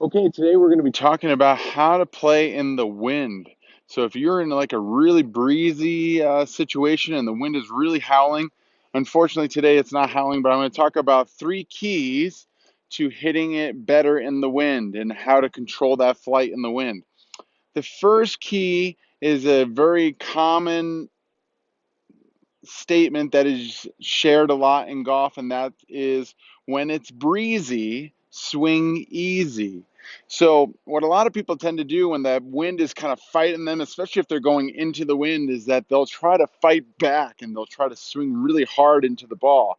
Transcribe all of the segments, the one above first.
Okay, today we're going to be talking about how to play in the wind. So if you're in like a really breezy situation and the wind is really howling, unfortunately today it's not howling, but I'm going to talk about three keys to hitting it better in the wind and how to control that flight in the wind. The first key is a very common statement that is shared a lot in golf, and that is when it's breezy, swing easy. So, what a lot of people tend to do when the wind is kind of fighting them, especially if they're going into the wind, is that they'll try to fight back and they'll try to swing really hard into the ball.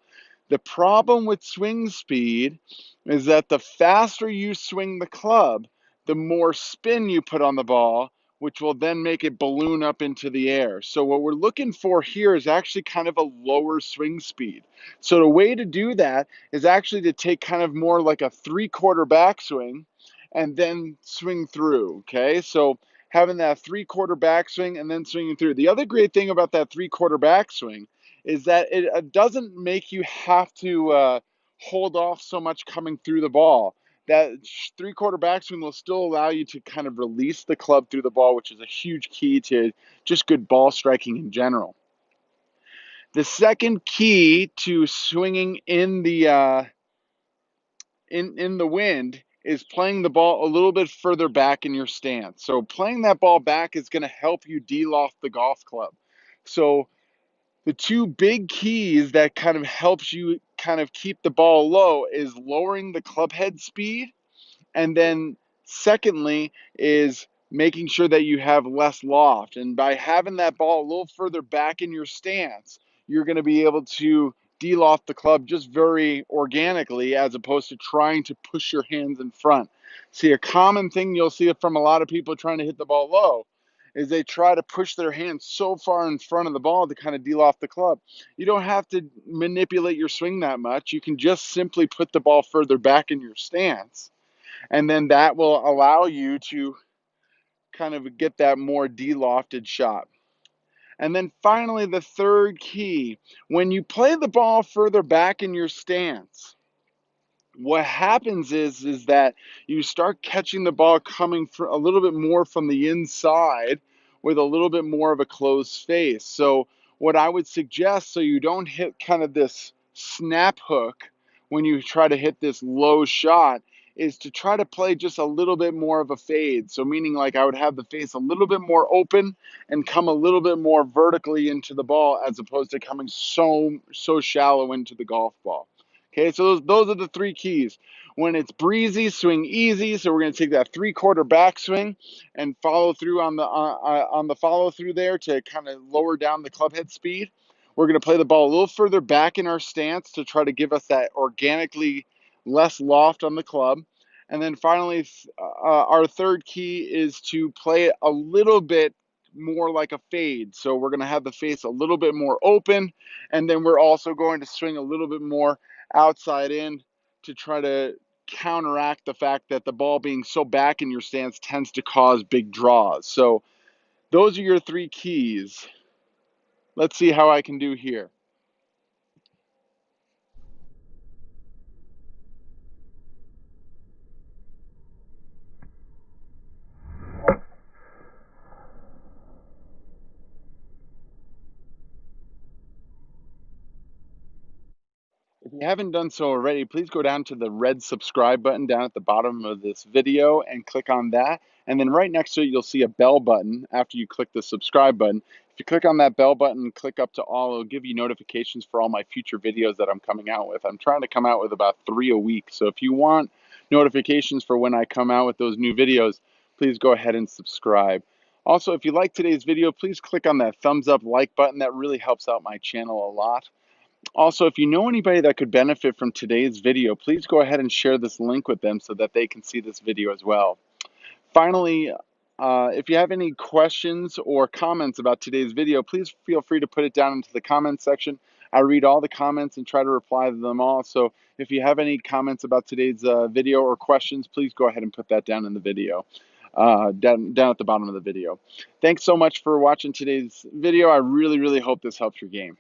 The problem with swing speed is that the faster you swing the club, the more spin you put on the ball, which will then make it balloon up into the air. So what we're looking for here is actually kind of a lower swing speed. So the way to do that is actually to take kind of more like a 3/4 backswing and then swing through, okay? So having that 3/4 backswing and then swinging through. The other great thing about that 3/4 backswing is that it doesn't make you have to hold off so much coming through the ball. That 3/4 backswing will still allow you to kind of release the club through the ball, which is a huge key to just good ball striking in general. The second key to swinging in the in the wind is playing the ball a little bit further back in your stance. So playing that ball back is going to help you de-loft the golf club. So the two big keys that kind of helps you kind of keep the ball low is lowering the club head speed, and then secondly is making sure that you have less loft. And by having that ball a little further back in your stance, you're going to be able to de-loft the club just very organically as opposed to trying to push your hands in front. See, a common thing you'll see from a lot of people trying to hit the ball low is they try to push their hands so far in front of the ball to kind of de-loft the club. You don't have to manipulate your swing that much. You can just simply put the ball further back in your stance, and then that will allow you to kind of get that more de-lofted shot. And then finally, the third key, when you play the ball further back in your stance, what happens is that you start catching the ball coming a little bit more from the inside with a little bit more of a closed face. So what I would suggest, so you don't hit kind of this snap hook when you try to hit this low shot, is to try to play just a little bit more of a fade. So meaning like I would have the face a little bit more open and come a little bit more vertically into the ball as opposed to coming so shallow into the golf ball. Okay, so those are the three keys. When it's breezy, swing easy. So we're going to take that 3/4 backswing and follow through on the follow through there to kind of lower down the club head speed. We're going to play the ball a little further back in our stance to try to give us that organically less loft on the club. And then finally, our third key is to play it a little bit more like a fade. So we're going to have the face a little bit more open, and then we're also going to swing a little bit more outside in to try to counteract the fact that the ball being so back in your stance tends to cause big draws. So those are your three keys. Let's see how I can do here. If you haven't done so already, please go down to the red subscribe button down at the bottom of this video and click on that. And then right next to it, you'll see a bell button after you click the subscribe button. If you click on that bell button and click up to all, it'll give you notifications for all my future videos that I'm coming out with. I'm trying to come out with about 3 a week. So if you want notifications for when I come out with those new videos, please go ahead and subscribe. Also, if you like today's video, please click on that thumbs up like button. That really helps out my channel a lot. Also, if you know anybody that could benefit from today's video, please go ahead and share this link with them so that they can see this video as well. Finally, if you have any questions or comments about today's video, please feel free to put it down into the comments section. I read all the comments and try to reply to them all. So if you have any comments about today's video or questions, please go ahead and put that down in the video, down at the bottom of the video. Thanks so much for watching today's video. I really hope this helps your game.